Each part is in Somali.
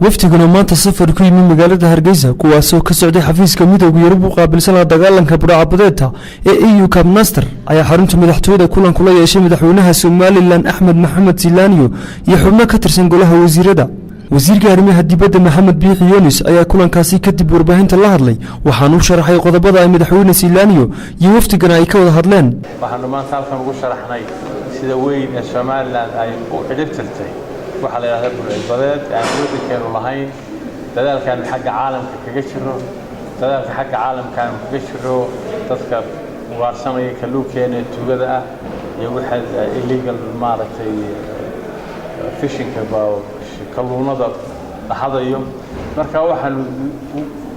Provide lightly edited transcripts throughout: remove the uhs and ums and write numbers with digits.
waftiguna maanta safar ku yimid magaalada Hargeysa kuwaasoo ka socday xafiiska midowga Yurub u qaabilsan dagaalanka burcadbadeedka ee EU Cup Master ayaa xarunta madaxtooyada kulan kula yeeshay madaxweynaha Somaliland Axmed Maxamed Silaaniyo iyo xubno ka tirsan golaha wasiirada. wasiirka arrimaha dibadda Maxamed Biixi Yunis ayaa kulankaasi kadib warbaahinta la hadlay waxaana uu sharaxay qodobada ay madaxweyne Silaaniyo iyo waftigana ay ka wada hadleen. waxaanu maanta halkan ugu sharaxnay sida weyn ee Somaliland ay u xidhibtirtay waxa la yiraahdo burcadbadeed aan waddankeenu lahayn dadaalkan xagga caalamka kaga jiro dadka waarsanaya kalluunkeena tuugada ah iyo waxa illegal maaragtay fishing kalluunada dhahadayo marka waxaan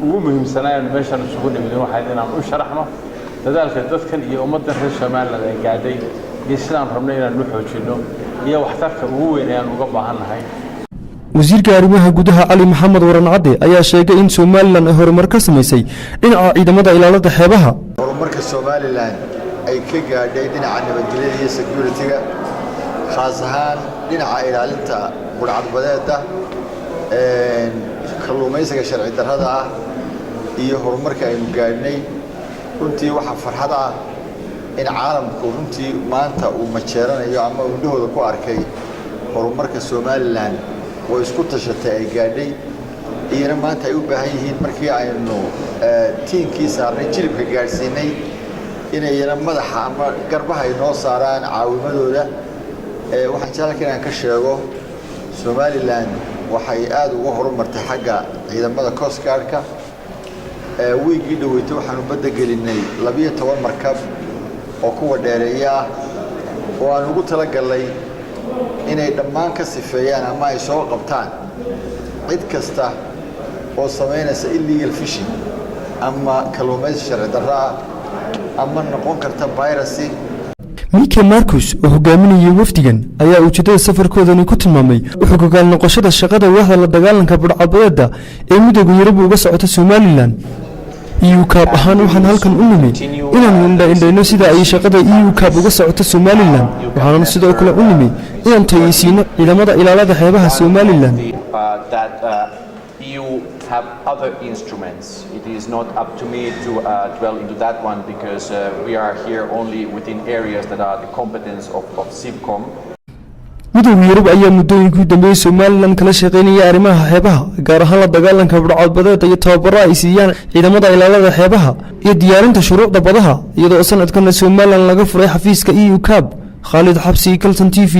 ugu muhiimsanaayeen meeshan isugu nimid waxay inaan u sharaxno dadaalka dadkan iyo ummadda reer Somaliland ay gaadhay islaan rabnay inaan u xoojino iyo waxtarka ugu weyn ee aan uga baahanahay. wasiirka arrimaha gudaha Ali Maxamed Waran Cadde ayaa sheegay in Somaliland ay horumar ka sameysay dhinaca ciidamada ilaalada xeebaha. horumarka Somaliland ay ka gaadhay dhinaca nabadgelyada iyo security-ga khaas ahaan dhinaca ilaalinta burcadbadeedka kalluumaysiga sharci darrada ah iyo horumarka aynu gaadhnay runtii waxa farxad ah in caalamku runtii maanta uu majeeranayo ama uu dhahooda ku arkay horumarka Somaliland oo isku tashatay ay gaadhay iyana maanta ay u baahan yihiin markii aynu tiinkii saarnay jilibka gaarsiinay inayna madaxa ama garbaha ay noo saaraan caawimadooda. waxaan jeclahay inaan ka sheego Somaliland waxay aad uga horumartay xagga ciidamada Coast Guard-ka wiigii dhaweeyay waxaanu badda gelinay 12 markab oo kuwa dheereeya oo aan ugu talagalay inay dhammaan ka sifeeyaan ama ay soo qabtaan cid kasta oo sameynaysa illegal fishing ama kalluumaysi sharci darro ah ama noqon karta piracy. Mike Marcus oo hogaaminayay wafdigan ayaa ujeedada safarkoodani ku tilmaamay wuxuu go'aan noqoshada shaqada waaxda la dagaalanka burcadbadeedka ee midowga Yurub uga socota Somaliland. EU Cup ahaan waxaan halkan u nimid inaan indhayno sida ay shaqada EU Cup uga socoto Somaliland waxaan sidoo kale u nimid inaan tayisiino ciidamada ilaalada xeebaha Somaliland. EU have other instruments. It is not up to me to dwell into that one because we are here only within areas that are the competence of CIVCOM. midowga Yurub ayaa muddooyinkii dambeeyay Somaliland kala shaqeynaya arrimaha xeebaha gaar ahaan la dagaalanka burcadbadeedka iyo tababaro ay siiyaan ciidamada ilaalada xeebaha iyo diyaarinta shuruucda badaha iyadoo sanadkan Somaliland laga furay xafiiska EU Cup. Khalid Xabsi, Kaltan TV.